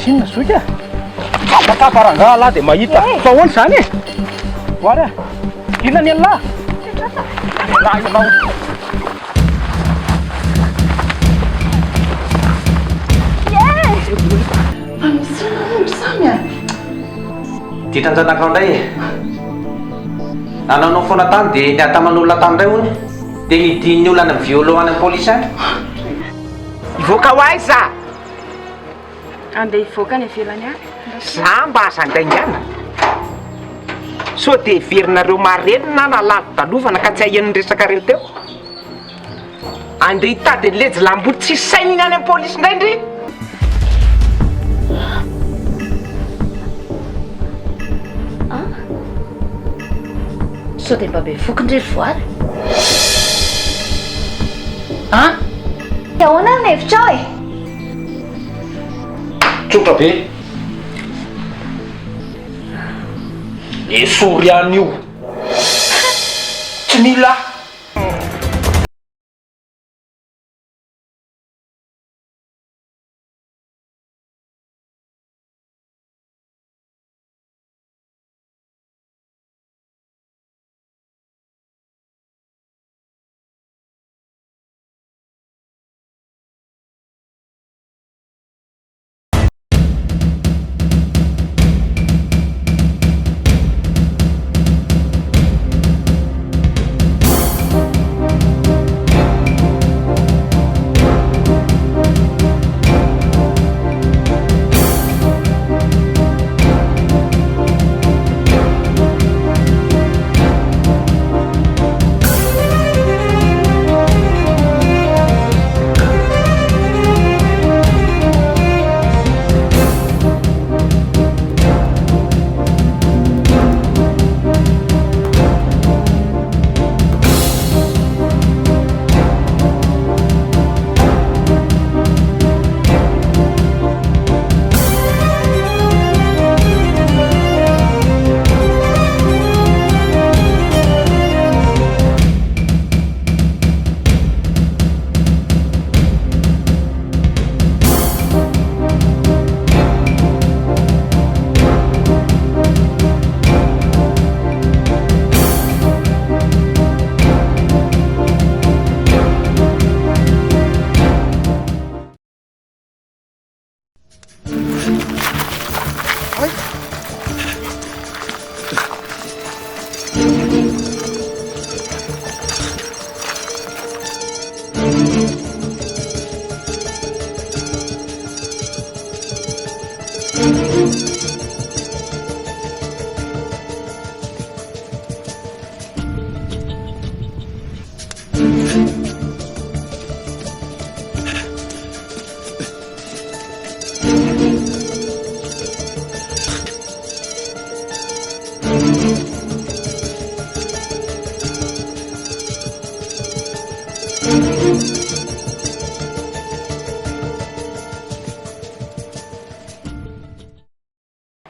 misy inona zoika tapataparangala dia mahita fa hoany izany e oary a inona ny an'lahy ianao ty tranjanakao indray e anaonao foana tany dia niataman'olona tanyindray hony dia nidiny olona any violon any amin'ny polisy any ivoaka ho aiza andeha ivoaka ny ivelany any za mba azandaingana so dia heverinareo marenina na lavo dalovana ka tsy hahian'ny resaka reo teo andeha hitady lezy lamboly tsy sainy iny any amin'ny polisy indraindry so dia mba be fokindry voary ahoana ny hevitrao e tsotra be le sory an'io tsy mila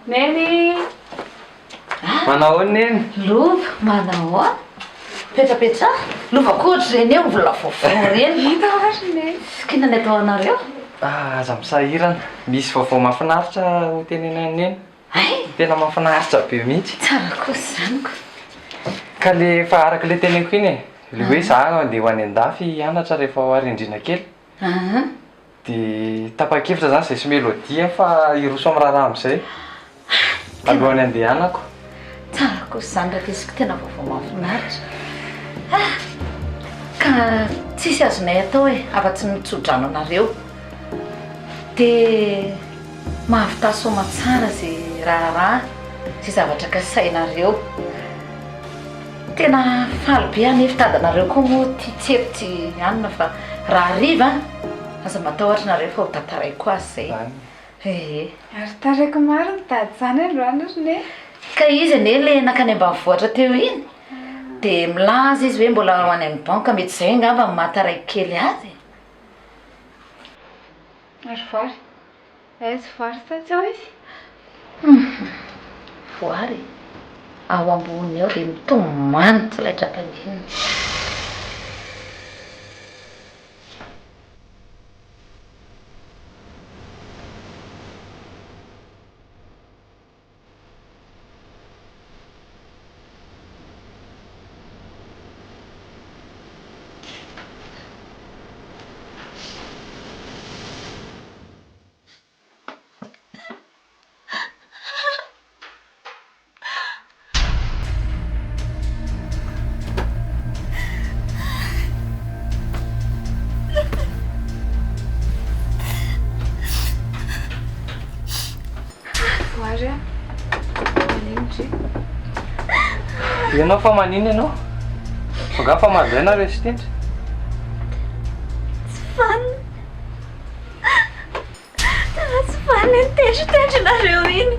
Neny manao neny lova manao a petrapetra lovakoatra reny eo vola vaovao reny hita ohatry neny kinany atao anareo aza misahirana misy vaovao mahafinaritra ho tenena neny ay tena mahafinaritra be mihitsy tsara kosa zaniko ka le fa araka le teneko iny e le hoe za andeha ho any an-dafy hianatra rehefa ho arindrina kely dia tapa-kevitra zany zay sy melodia fa iroso amin'ny raharaha amin'izay alohan'ny andehanako tsara kosa zany raha kesiko tena vaovao mahafinaritra ka tsisy azonay atao e afa-tsy mitsodrano anareo dia mahavita-soma tsara zay raharaha sy zavatra kasainareo tena faly be anefa tadanareo koa moa tiatseritsy anina fa raha riva aza matahotra nareo fa ho tantaraiko azy zay ehe ary taraiko maro ny tady zany androany ry ne ka izy ane le nakany ambanivohitra teo iny dia milaza izy hoe mbola ho any amin'ny banka mety zay angamba mahataraiky kely azy ary vary aizy vary satsy ao izy voary ao ambony ao dia mitomanitra ilay trapainina Ianao fa manino ianao? Fa fa mazana re sy tendry. Tsy fany tendritendrinareo iny.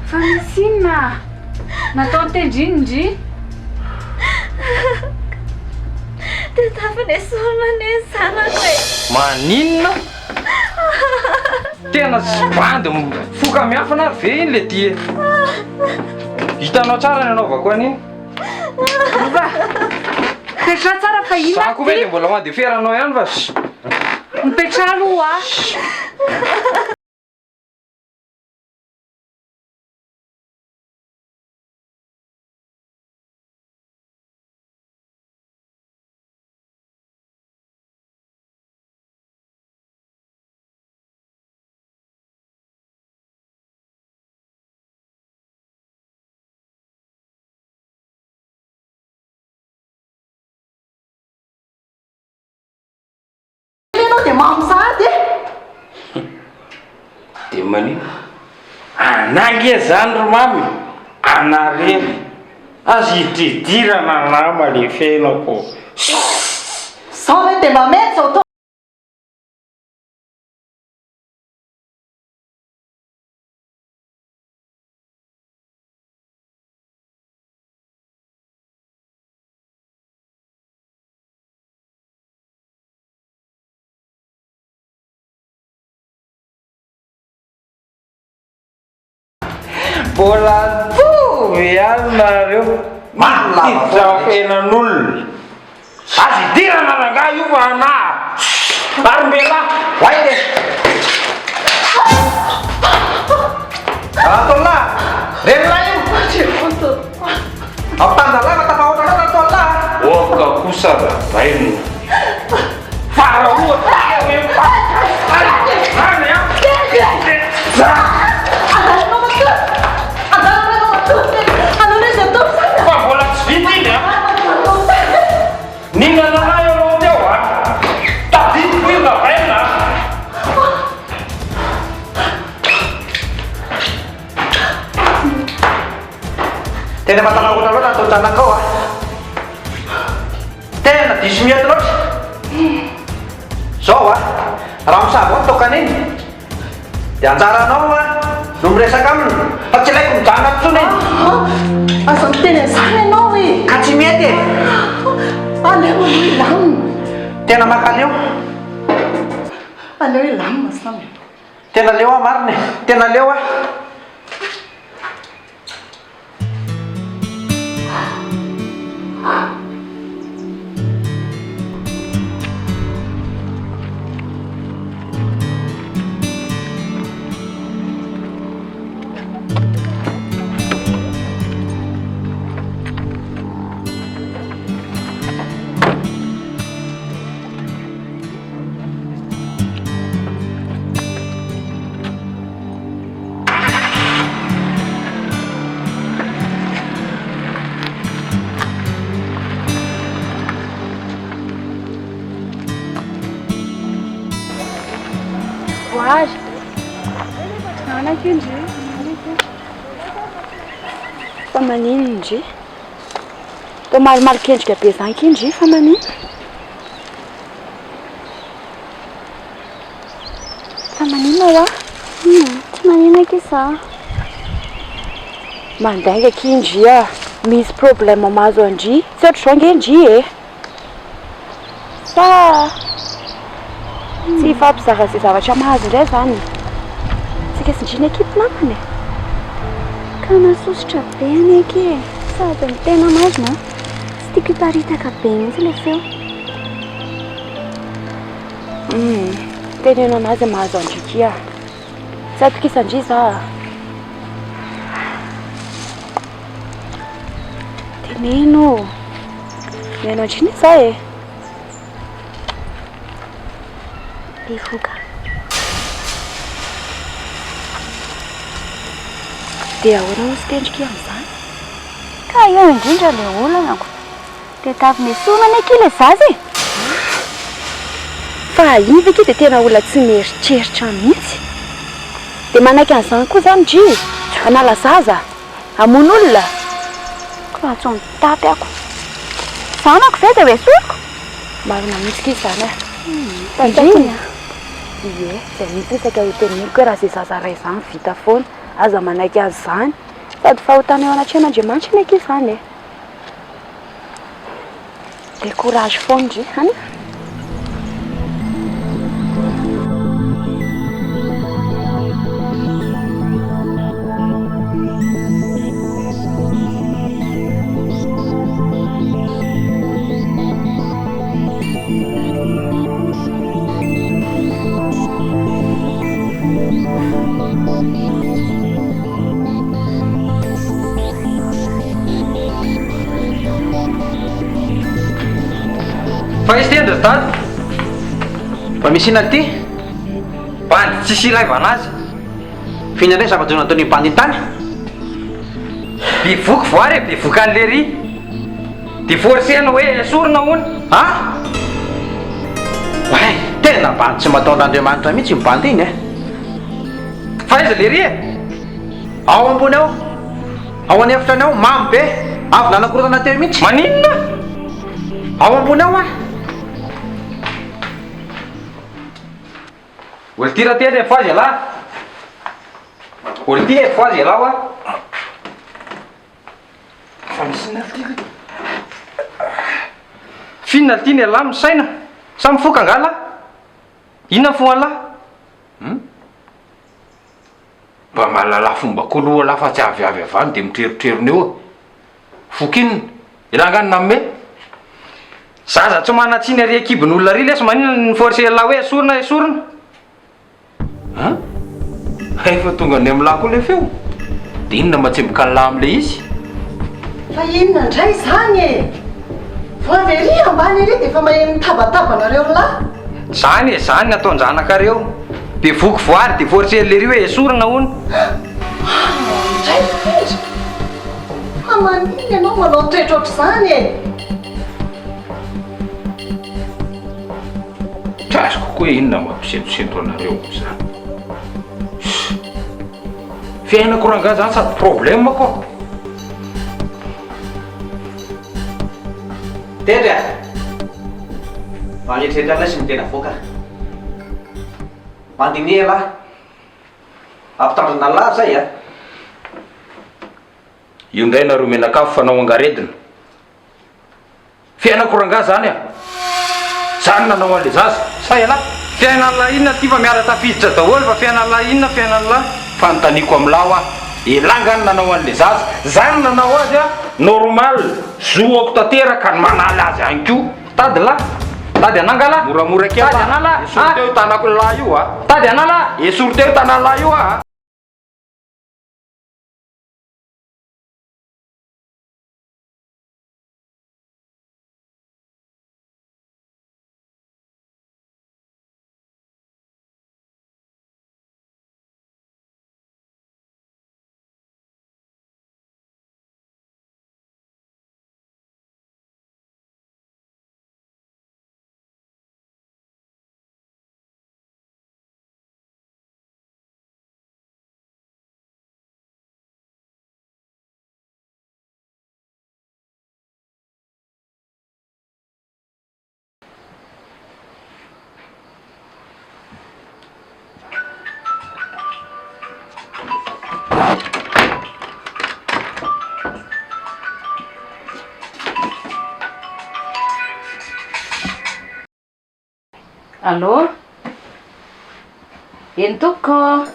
Fa misy inona? Natao tendrindry? Dia tafany solona zanako e. Maninona? Tena tsy bandy foka miafina ve iny le ty? Hitanao tsara ny anaovako an'iny? Va, petra tsara fa ina Zako ve dia mbola mandeferanao ihany va? mipetra aloha. Dia mamosady dia manino anange zany ro mamy anareny azy hididirana nama le fenako sao hoe dia mba mety zao tao mbola tovy ihany nareo matidra fenan'olona azy hidirana nanga io fa ana arombela vai de Atolla! Renla io! Aptandalana tapahotra atolla! oka kosa rabaina fara ohatra fa mbola tsy vita iny a ninanana eo teo a tadidiko io rabaina Tena matanahotra loatra atao zanakao a. Tena diso mihety loatra. Zao a, raha misabo atao kaniny dia anjaranao a no miresaka aminy fa tsy ilaiko mijana intsony iny. azo miteny an'izany ianao e. Ka tsy mety e. Aleo aloha ilamina. Tena makaleo. Aleo ilamina samy. Tena leo a mariny. Tena leo a. Voage. Anakindry. Fa manino indry? Tô malomalo-kendrika be zany kindry fa manino? Fa manino ao a? Tsy manino aky za. Mandainga kindry a. Misy problème mahazo andry. Tsy ohatry zao ngendry e. Fa tsy ifampizara izay zavatra mahazo indray zany. Tsika sindriana ekipa namany e. Ka nasositra be any eky e. Sady ny tena mazina. Tsy tiako hiparitaka be mihitsy le feo. Teneno anazy mahazo andriky a. Tsy atokisandry za. Teneno. Mihaino andriny za e. Bifoka. Dia ahoana ho sy tendrika amin'izany? Ka eo indrindra ilay olonako. Dia tavy mesomana eky ilay zaza e. Fa iny ve ky dia tena olona tsy mieritreritra mihitsy. Dia manaiky an'izany koa zany ndry. Anala zaza. Hamono olona. Fahatsony taty ako. Zanako zay dia hoe soriko. Marina mihitsy izy zany tandrina. Ie, zay mihitsy isaka hoteniko hoe raha zay zaza ray zany vita foana aza manaiky azy zany sady fahotana eo anatrehan'Andriamanitra ny izy zany dia courage foana ndry any. Fa izy tendry tady fa misy ina ty bandy tsisy ilaiva anazy fihinanay zava-jona ataony bandintany bivoky voary e bivoky an'lery dia forcena hoe esorina hony a way tena bandy tsy mataon'Andriamanitra mihitsy mibandy iny fa iza lery e ao ambony ao ao anefitra any ao mamy be avy nanakorotana teo mihitsy maninona ao ambony ao a olo ty raha teny e fazy ala olo ty e fazy ala oa fa misy nalty finona ty ny ala misaina sa mifoka angala inona fo ala mba mahalala fomba koloa lafa tsy avyavy avany dia mitrerotrerona eo fokinona iranganina ame zaza tsy manatsiny ary ekibin'olona ry lesy maninona ny force la hoe esorina esorina efa tonga ny amin'ny lahy koa le feo dia inona matsemboka ny lahy am'le izy fa inona indray zany e fa avery ambany ery dia efa maheno mitabatabanareo lahy zany e zany ny ataony zanakareo dia voky voary dia force lery hoe esorina hony indray findra fa maniny ianao manao toetra ohatr'izany e trasiko koa inona mampisentosento anareo zany fiainako ranga zany sady problème koa tendry a manetrehitra anay sy ny tena voaka mandini ala ampitandrina lahy zay a io ndray nareo menakafo fanao angaredina fiainako ranga zany a zany nanao an'le zaza say ala fiainan'la inona ty fa miara tafiditra daholo fa fiainan'la inona fiainan'la fanotaniko am'laho a elangany nanao an'le zaza zany nanao azy a normal zoako tanteraka ny manaly azy any ko tady la tady anangala moramora kely tady anala esoro teo tanako lahy io a tady anala esoro teo tanalahy io a Allô? Eny tompoko?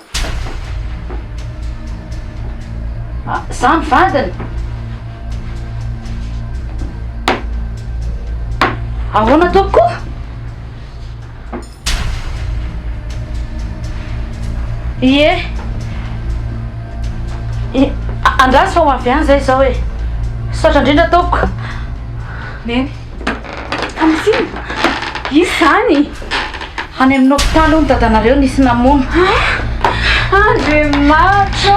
Zany vadiny? Ahoana tompoko? Ie. Andrasy fa ho avy any zay zao e. Saotra indrindra tompoko. Neny, amin'iziny? Izy zany? Any amin'ny hôpitaly hono dadanareo nisy namono. Andriamanitra!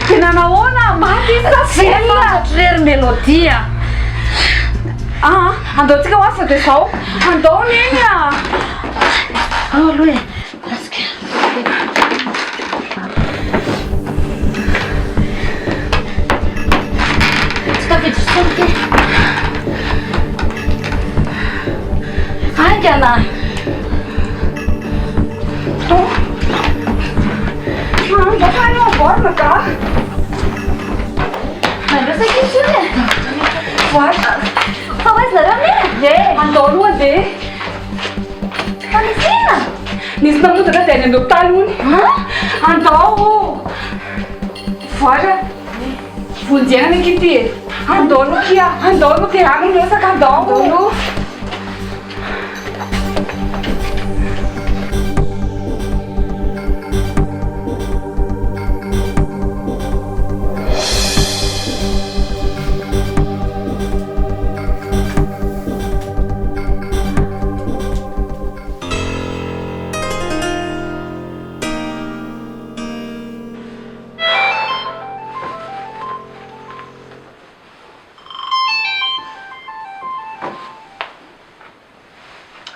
Tena nahoana maty safela! Rery melodia. Andaontsika ho asa dia izao. Andao neny a! Aloha e. Asika. Tsy tafiditra sonike. nisy namotaka dia any an-hôpitaly hony andao voara vonjena ny kity andao no kia andao no tia agny resaka andao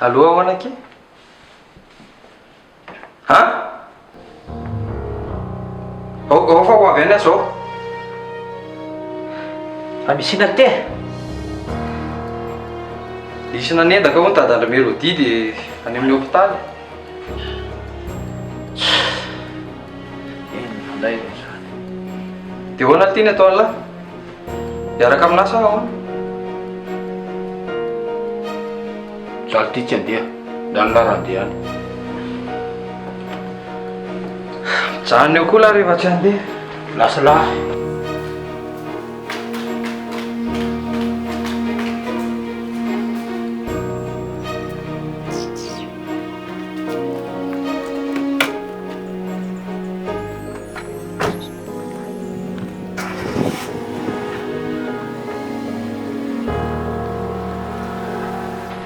Allô ao anaky? Ha? Ao fa ho avy any azy ao? Fa misy na te? Isy nanendaka ho nitadandra mélodie dia any amin'ny hôpitaly. Eny fanday zany. Dia hoana tiany atao an'lahy? Miaraka aminasa ao? Zaho ty tsy andeha, zany la raha andeha any. Mijanona eo koa lahy rehefa tsy andeha. Lasa lahy.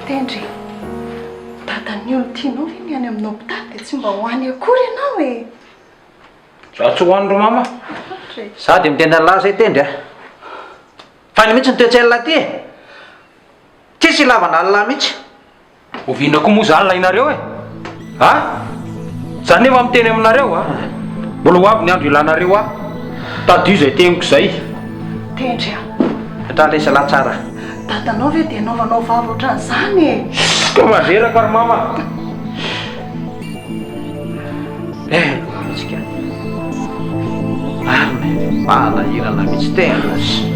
Tendry, dadan'ny olo tianao ve ny any amin'ny hôpitaly dia tsy mba hoany akory ianao e? Zaho tsy hoany ro mama. Sady mitenda lahy zay tendry a. Fany mihitsy ny toe-tsaina ty e. Tsisy ilavana lahy mihitsy. Oviana koa moa zany la inareo e. Ha? Zany efa miteny aminareo a. Mbola ho avy ny andro ilanareo a. Tadio zay teniko zay. Tendry a. Atrandra lahy tsara. Dadanao ve dia naovanao vavy ohatran'izany e? Ka manderaka ry mama. Mihitsika. Malahirana mihitsy tena azy.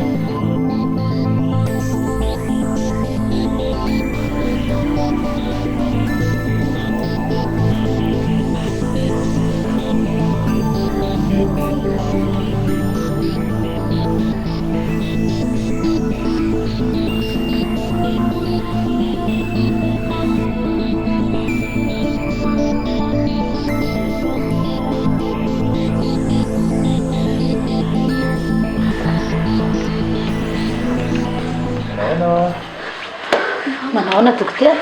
Manao dokotera?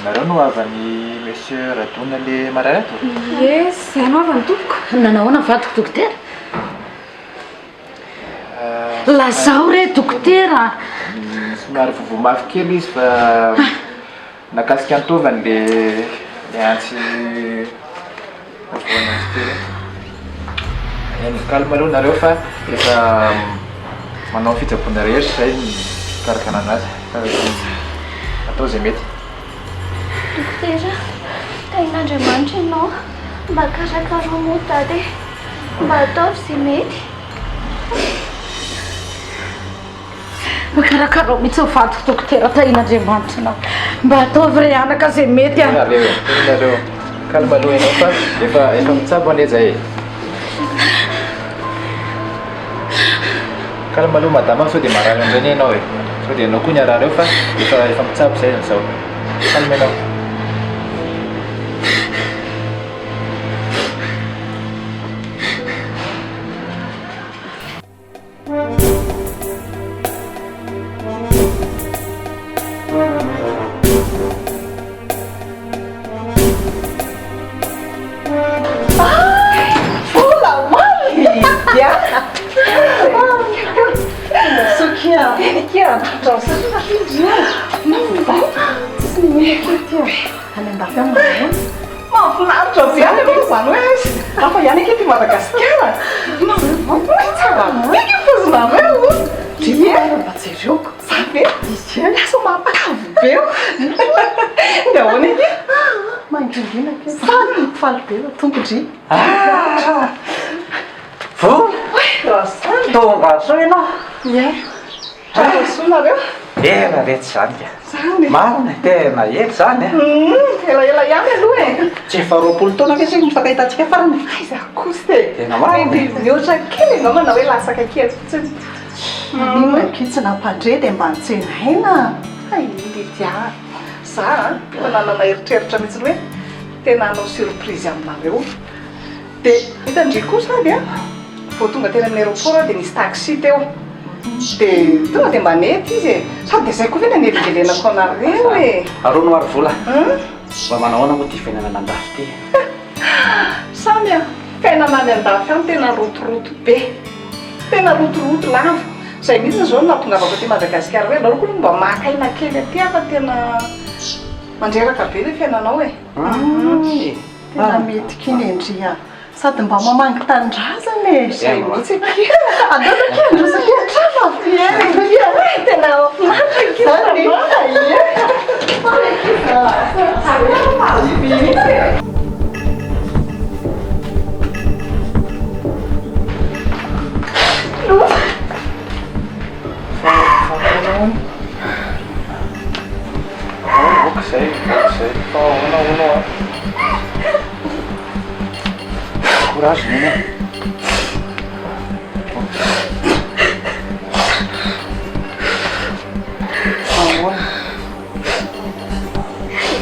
Nareo no avany monsieur Radona le mararato? Ye, zay no avy ny tompoko. Nanahoana vadiko dokotera? Lazao re dokotera. Somary vovomafy kely izy fa nakasika antovany le antsy voana azy kely. Eny kalma aloha nareo fa efa manao fitsaboana rehetra zay ny karakana anazy. Atao zay mety. Dokotera, tain'Andriamanitra ianao mba karakaro moa tady mba ataovy zay mety. Mikarakaro mihitsy vadiko dokotera tain'Andriamanitra ianao mba ataovy re anaka zay mety a. Nareo kalma aloha ianao fa efa mitsabo ane zay. Kalma aloha madama sao dia marary an'izany ianao e. Sao dia ianao koa ny arareo fa efa mitsabo zay zao. Kalma ianao. Mahafinaritra be any aloha zany hoe hafa ihany aketo Madagasikara. Tsara mika pozina reo. Dia mba jereoko. Za ve izy lasa mampakavy be. Ndia ahoana eke? Maindrindrina ke. Faly faly be tompodry. Vo? Tonga so ianao? Ie. Soa nareo. ela rehetra zany ka Zany. marina tena eto zany a Elaela ihany aloha e. tsy efa roapolo taona ve zay mifakahitantsika farany Aiza kosa e. Tena marina. Mety mihoatra kely ianao manao hoe lasaka kely fotsiny. Ino kitsy nampandre dia mba nitsenaina. Ay, dia za efa nanana eritreritra mihitsy hoe tena hanao surprise aminareo. Dia hitandry kosa dia vao tonga teny amin'ny aéroport dia nisy taxi teo. Dia tonga dia mba nety izy e. Sady dia izay koa ve naneligelenako anareo e. arono ary vola mba manahoana moa ty fiainana andafy ty Samy a fiainana any andafy any tena rotoroto be. Tena rotoroto lava. Zay mihitsy zao nahatongavako aty Madagasikara hoe nareo koa mba makaina kely aty fa tena mandreraka be ilay fiainanao e. Tena mety kiny endria. Sady mba mamangy tanindrazana e. Zay mihitsy. Adana kendrosaka trano fiaina. Tena mafinaritra kisa. Sei, uno. Coragem, né?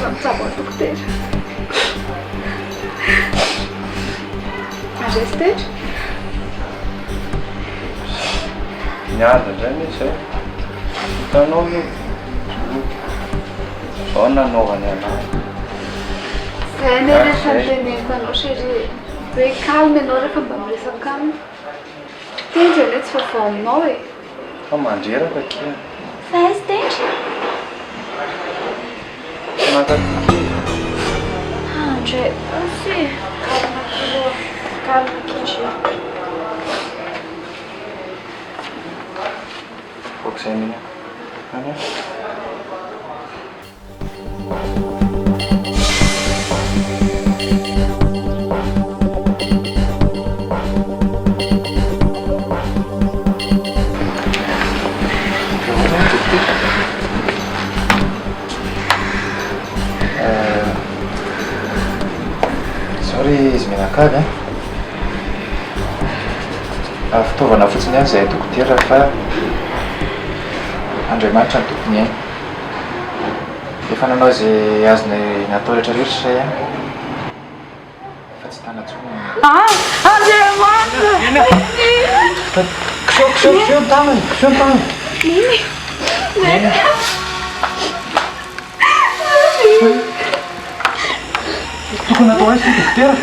Vamos à borda do cotejo. Mas esteja? Nada, já nem sei. Então não. Só na nova, né? Izay ny rehetra nyteneniko anao chérie hoe calme ianao rehefa mba miresaka aminy. Tendry anie tsy vaovao aminao e. Fa mandreraka kia. Fa aiza tendry? Andre, asy calme kely. Fogo minha. Olha. Sorry izy menakavy a fitaovana fotsiny ihany izay dokotera fa Andriamanitra ny tompony ainy. Efa nanao izay azony natao rehetra rehetra say ihany fa tsy tana intsony. Andriamanitra! Kiseho ny tanany, kiseho ny tanany. Neny! Tokony atao aiza ty dokotera?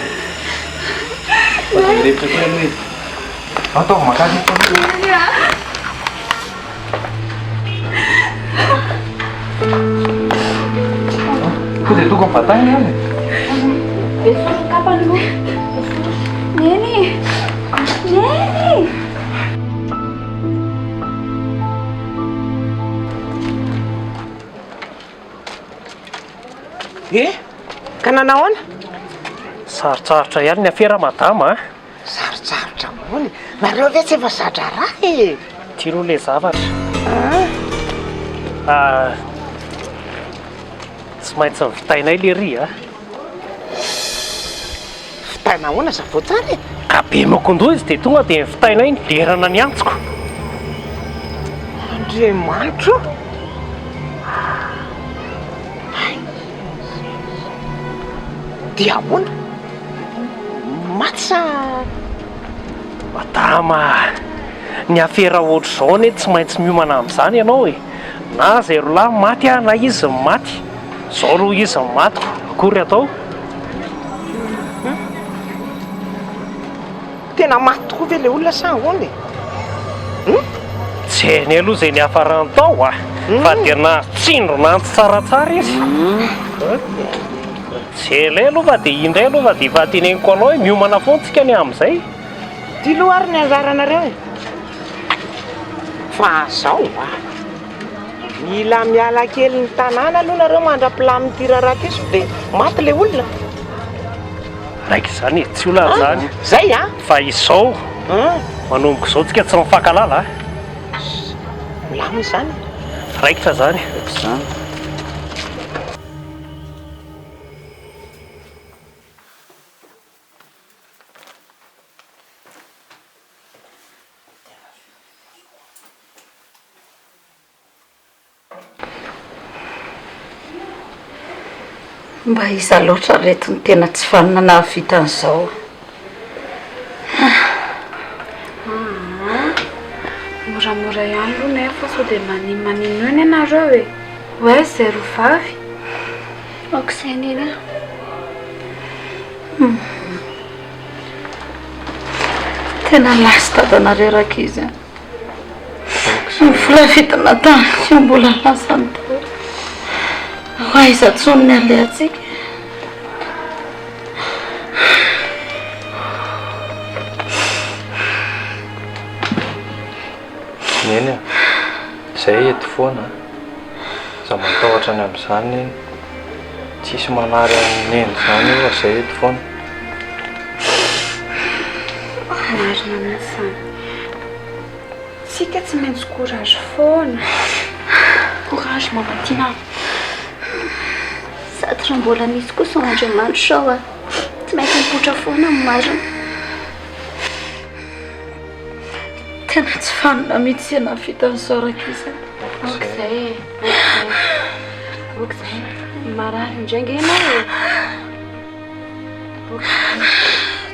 Fatondrevitra tena hoe ataovy makasy koa dia tokony vatagny ihany. Besoro kapany moa. Neny! Neny! Ka nanahoana? Sarotsarotra ihany ny afera madama a. Sarotsarotra mony. Nareo ve tsy efa zadra raha e? Tianao le zavatra. Tsy maintsy nivitainay le ry a. Fitaina ahoana za vao tsara e? Ka be makondoa izy dia tonga dia nivitainay niderana ny antsiko. Andriamanitra! Dia ahoana? Maty sa? Madama, ny afera ohatr'izao anie tsy maintsy miomana amin'izany ianao e. Na zay roalahy maty a, na izy maty. Zao ro izy maty, akory atao? Tena maty tokoa ve le olona sa ahoana e? Tsy hainy aloha izay niafarany tao a. Fa dia na tsindrona antsy tsaratsara izy. Tsy elay aloha fa dia indray aloha fa dia efa teneniko anao hoe miomana foana tsika ny amin'izay. Ty loha ary ny anjaranareo e. Fa zao mila miala kely ny tanàna aloha nareo mandra-pilamy ty raharaha ty so dia maty le olona. Raiky izany e, tsy olana izany. Zay a? Fa izao manomboka izao tsika tsy mifankalala a. Milamy izany. raikitra zany zany mba iza loatra retiny tena tsy fanina nahavita an'izao moramora ihany aloha nefa sao dia maninno eny ianareo e hoe zay ro vavy okosaina eny tena lasy tadanareo raka izy mivolavitana tahaka mbola lasany tao aiza tsony ny alehantsika eny a izay ety foana za matahotra any amin'izany tsisy manary aneny zany io zay ety foana marina mihitsy zany tsika tsy maintsy courage foana courage mamatina sady raha mbola misy kosa Andriamanitra sao a tsy maintsy mipotra foana amin'ny marina tena tsy fanina mihitsy iana vita an'izao raka izy okizay okizay marary indraingy ianao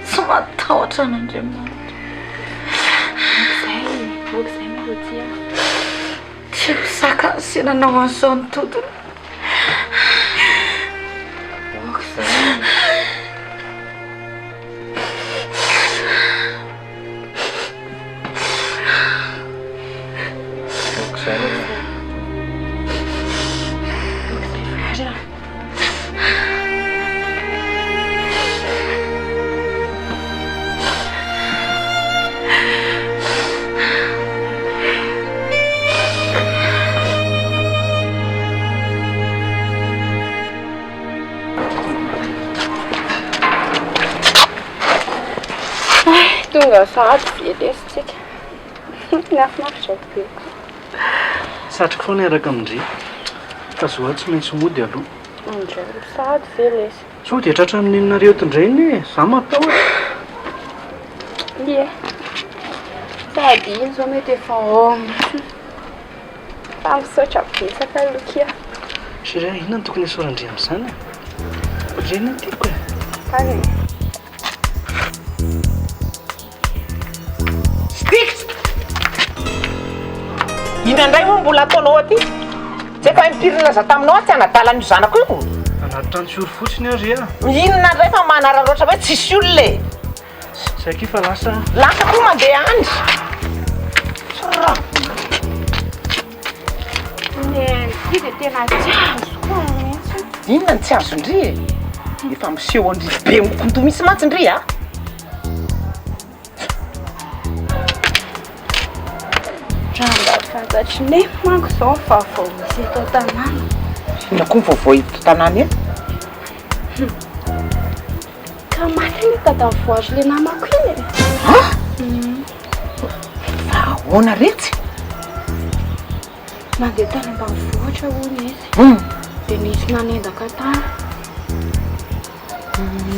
tsy matahotra an'Andriamanitra okizay melodia tsy hosaka ny sinanao an'izao ny totony tonga sady velesitsika nafinafitra be satrika foana araka amindry ka zoa tsy maintsy mody aloha indray sady velesy so dia tratra amin'inonareo tindray ny za matahotra ie sady iny zao mety efa misaotra betsaka lokia sira inona ny tokony asorandre amin'izany rena tiako e any inandray moa mbola ataonao aty tsy efa mipirina za taminao tsy anadalan'io zanako io anaty trantsoro fotsiny ary a inona ndray fa manararoatra hoe tsisy olona e saiki fa lasa koa mandeha any ty dia tena tsy azo koa mihitsy inona ny tsy azo indry e efa miseho andry be mokonto misy matsy indry a ramba fantatry ne manko zao vaovao misy eto tanàna ina koa vaovao eto tanàna e ka maty ny tadavoary le namako iny ahoana retsy mandeha tany ambanivohitra hono izy dia nisy nanendaka tany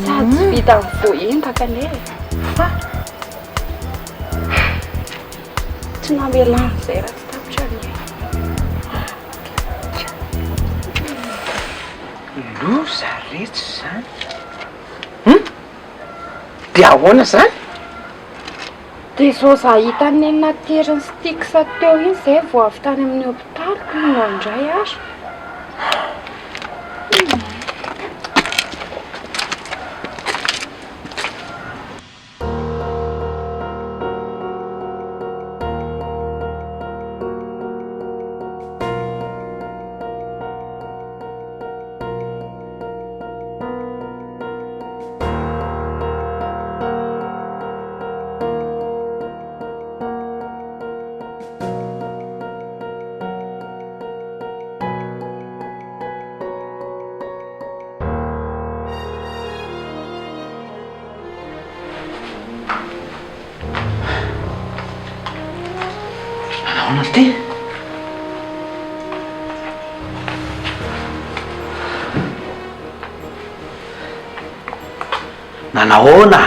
sady tsy vita ny voentaka ne fa tsy namelany zay raha tsy tapitra ne loza retsy zany dia ahoana zany dia zao za hitany eny teriny sy tiksa teo iny zay vao avy tany amin'ny hopitaly inao indray ary Naona ty nanahoana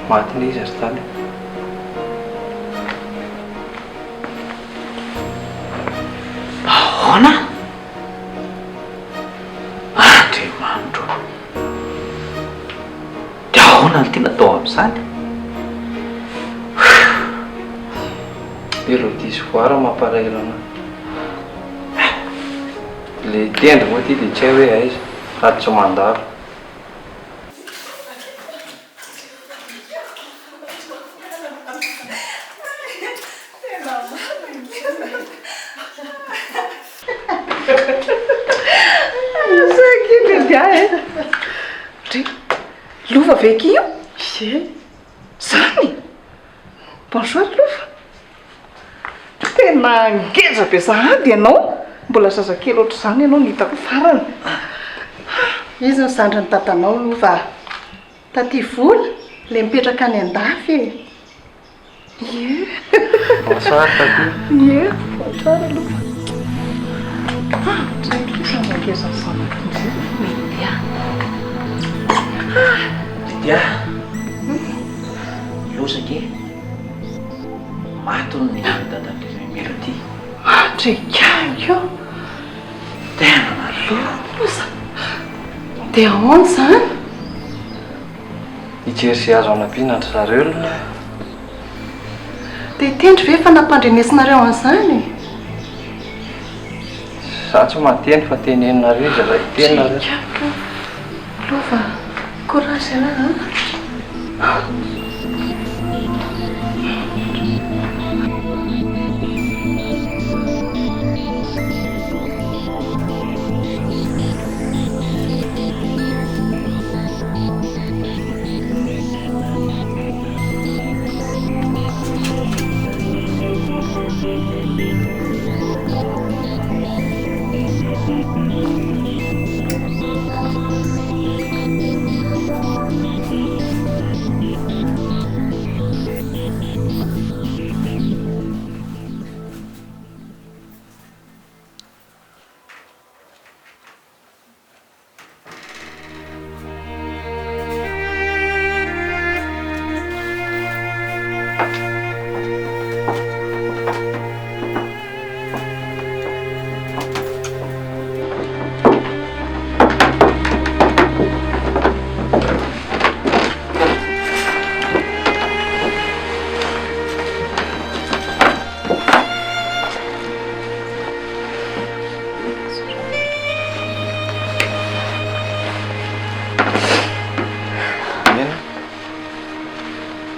maty le izy azy tany ahoana andriamanitro de ahoana ny tena atao amin'izany elo diso voara mampalahelo le tendry moa ty de tsy hay hoe aiza raha tsy mandalo Lova veky io? Zany? Bonjour lova. Tena ngeza be sahady ianao. Mbola zazakely ohatr'izany ianao ny hitako farany. Izy ny zandry ny dadanao lova. Taty vola le mipetraka any an-dafy e. Ie. bonsoir taty Ie, bonsoir lova. Tsy ngeza Lydia losake matony ny dadan'le Mélodie Andrikako tena naloza de ahoana zany? hijery zay azo anampianatra zareo aloha De tendry ve fa nampandrenesinareo an'izany? za tsy mateny fa teneninareo izy raha iteninareo Lova, courage là.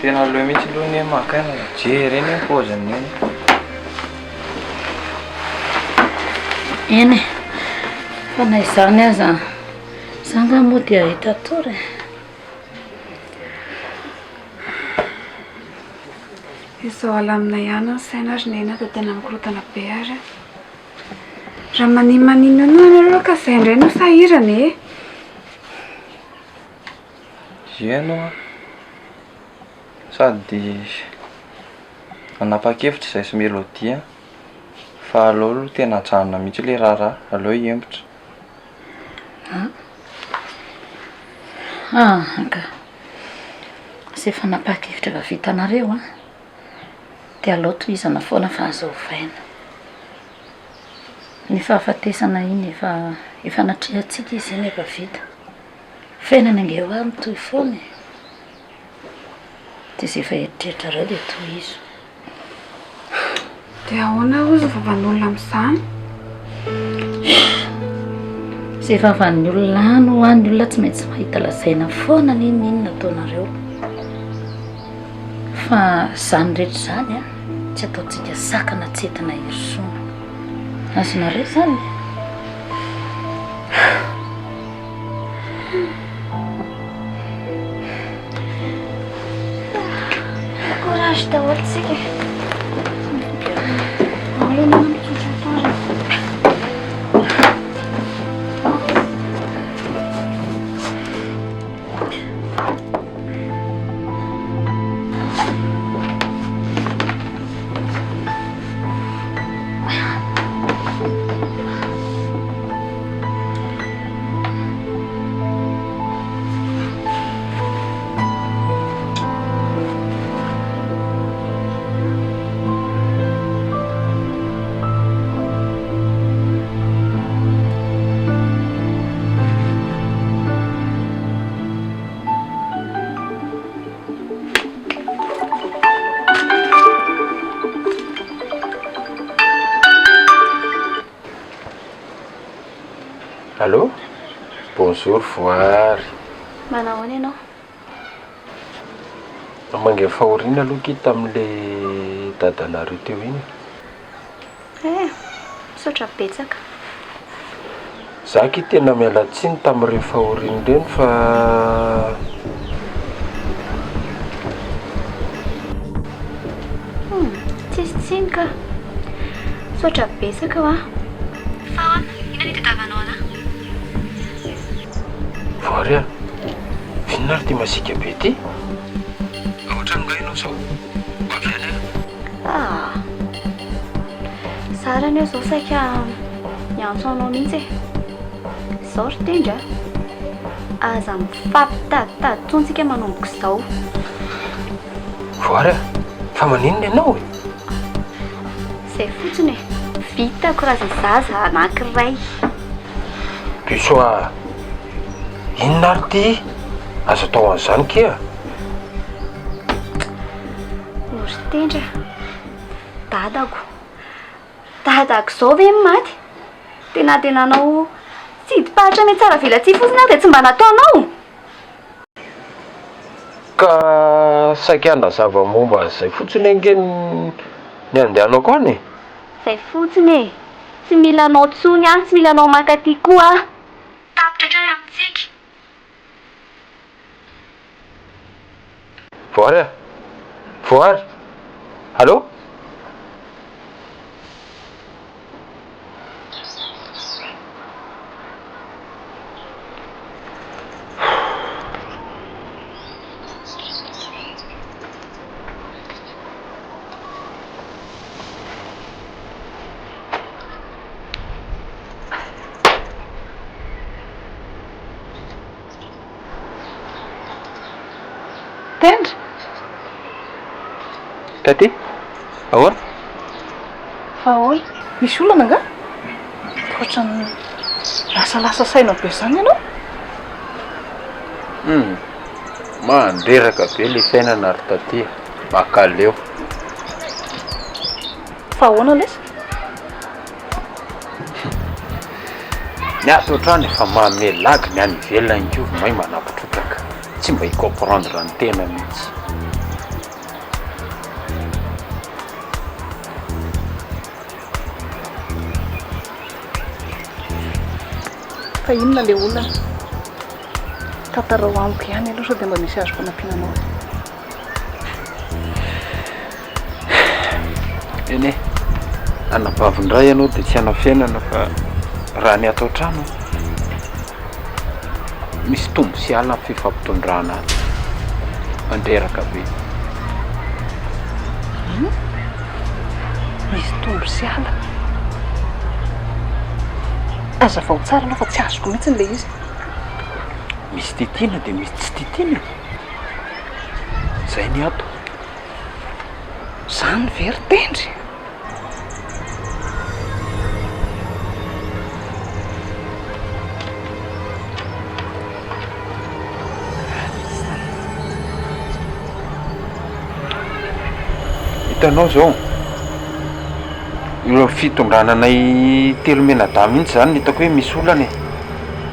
tena aloha mihitsy aloha ny makaina jery eny paoziny eny eny fa na izany aza zanga moa dia hita tory izao ala aminay ihany ny saina azy nena dia tena mikorotana be ary raha maninino anareo ka izay indray no sahirana e ieno a sady anapa-kevitra izay sy Mélodie fa aleo aloha tena ajanona mihitsy le raharaha aleo hiembotra ka izay efa napa-kevitra efa vitanareo a dia aleo tohizana foana fa azovaina ny fahafatesana iny efa natrihantsika izy iny efa vita fiainana ange ho ary mitohy foana dia izay efa eritreritrareo dia tohizo dia ahoana ozy vavan'olona amin'izany izay vavan'ny olona any ho an'ny olona tsy maintsy mahita lazaina foana ninonino nataonareo fa zany rehetra zany a tsy ataontsika sakana tsetina herisona azonareo zany courage daholo tsika Allô? Bonjour voary. Manao ahoana ianao? Mangery fahoriana aloha ky tamin'le dadanareo teo iny. Misaotra betsaka. Za ky tena miala tsiny tamin'ireny fahoriana ireny fa Tsisy tsiny ka. Misaotra betsaka ho aho. Fa ahoana? Inona ny tadiavanao anahy? voary a, inona ary ty masika be ty? Ohatrany nga ianao sao? Avy any Sara anio zao saika miantso anao mihitsy e. Izao ry tendra. Aza mifampitaditady tsontsika manomboka izao. voary a, fa maninona ianao e? Izay fotsiny e. Vitako raha izay zaza anankiray. Piso a, inona ary ty? Azo atao an'izany kia? Ory tendra. Dadako zao ve maty? Tena anao tsy hidipahatra me tsara velatsy fotsiny aho dia tsy mba nataonao. Ka saika andazava momba izay fotsiny ange ny andehanako any. Izay fotsiny e. Tsy mila anao tsony aho, tsy mila anao mankaty koa aho. Tapitra hatrany amintsika. Voary a, voary, allô? Tendra. Taty, ahoana? Fa hoy, misy olana nga? Ohatrany lasalasa saina be izany ianao? Mandreraka be le fiainana ary taty, makaleo. Fa ahoana lesa? Ny ato ohatrany efa mamelagy ny any ivelona ingiovy mahay manapitrotraka. Tsy mba hicomprendre ny tena mihitsy. Fa inona le olana? Tantara ho amiko ihany aloha sao dia mba misy azo fanampiananao. Eny e, anabavindray ianao dia tsy hana fiainana fa raha ny atao trano misy tombo sy alina amin'ny fifampitondrana azy. Mandreraka be. Misy tombo sy ala. Aza vao tsara aloha fa tsy azoko mihitsy le izy. Misy titiana dia misy tsy titiana. Zay ny ato. Zany very tendry. Hitanao zao, io fitondrananay telo menada mihitsy zany hitako hoe misy olana e.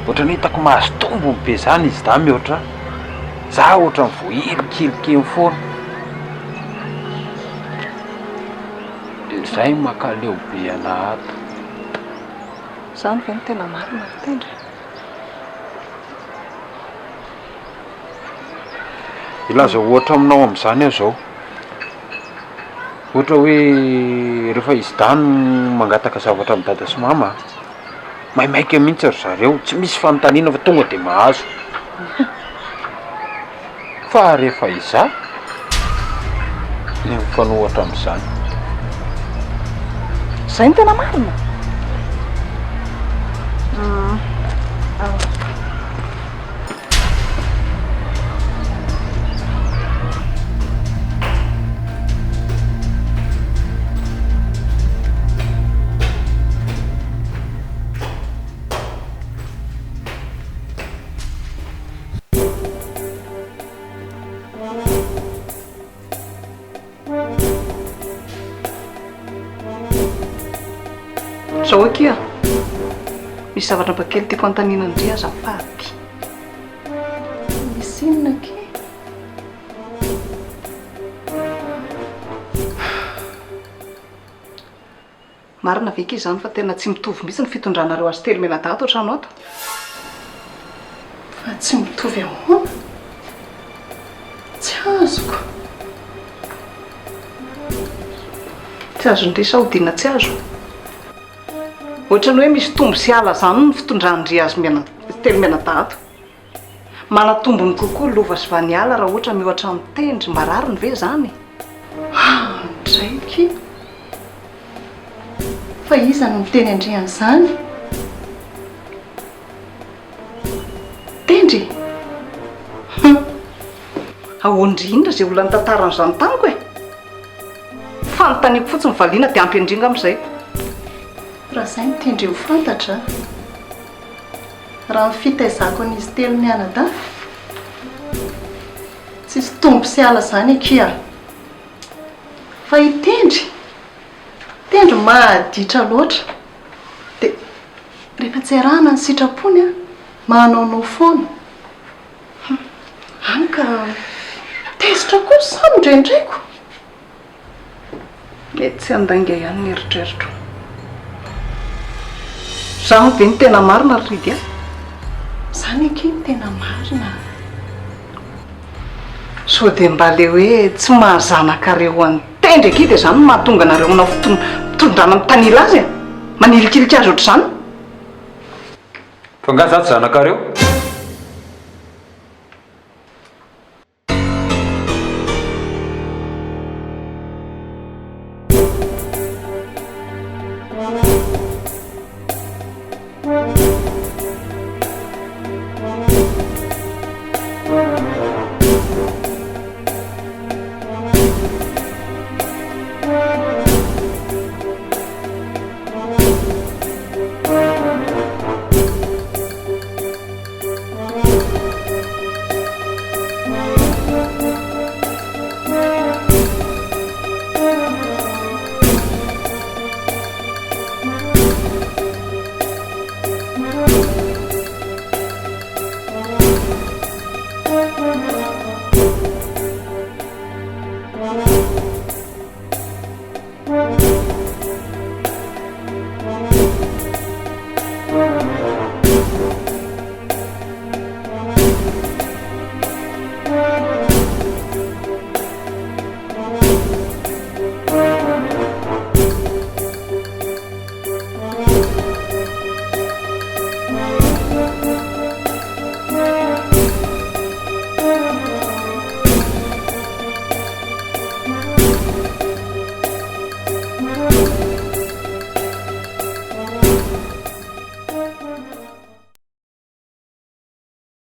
Ohatrany hitako mahazo tombony be zany izy damy ohatra. Za ohatrany voahelikelikely foana. Dia zay makaleo be ana ato. Zany ve ny tena marina ry tendry. Ilaza ohatra aminao amin'izany aho zao. Ohatra hoe rehefa izy dany mangataka zavatra amin'ny dada sy mama, maimaika mihitsy ry zareo, tsy misy fanontaniana fa tonga dia mahazo. Fa rehefa izaho ny mifanohatra amin'izany. Zay ny tena marina. Zao kia misy zavatra bakely tiako antanina indray azafady. Misy inona ke? Marina ve ke izany fa tena tsy mitovy mihitsy ny fitondranareo azy telo menadato ohatrano ato? Fa tsy mitovy ahoana? Tsy azoko. Tsy azo indresa hodiana tsy azo. Ohatrany hoe misy tombo sy ala zany ny fitondran'ndry azy telo menadato. Manatombony kokoa lova sy vaniala raha ohatra mihoatra amin'ny tendry mba rariny ve zany? Ndraiky. Fa iza no miteny andrian'izany? Tendry? Ahondrindra izay olona nitantaran'izany taniko e. Fanontaniako fotsiny valiana dia ampy indringa amin'izay. Raha izay no tendry ho fantatra. Raha ny fitaizako an'izy telo ny anada. Tsisy tombo sy ala izany ekia. Fa hitendry. Tendry mahaditra loatra. Dia rehefa tsy arahana ny sitrapony manaonao foana. Hany ka tezitra kosa samy ndraindraiko. Mety tsy andanga ihany ny eritreritro. Zany be ny tena marina ridy a. Zany eky ny tena marina. So dia mba le hoe tsy mahazanakareo an'ny tendry eky dia zany mahatonga anareo manao fitondrana amin'ny tanila azy a. Manilikilika azy ohatr'izany. Fa nga zaho tsy zanakareo?